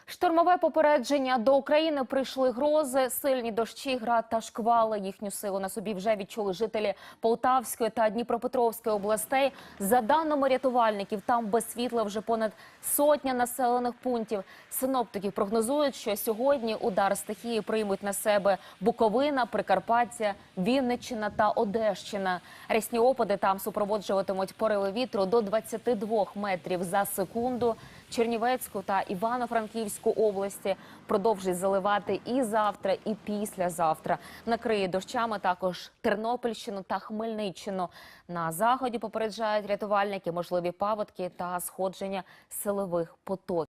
Штормове попередження. До України прийшли грози, сильні дощі, град та шквали. Їхню силу на собі вже відчули жителі Полтавської та Дніпропетровської областей. За даними рятувальників, там без світла вже понад сотня населених пунктів. Синоптики прогнозують, що сьогодні удар стихії приймуть на себе Буковина, Прикарпаття, Вінниччина та Одещина. Рясні опади там супроводжуватимуть пориви вітру до 22 метрів за секунду. Чернівецьку та Івано-Франківську області продовжить заливати і завтра, і післязавтра. Накриє дощами також Тернопільщину та Хмельниччину. На заході попереджають рятувальники можливі паводки та сходження силових потоків.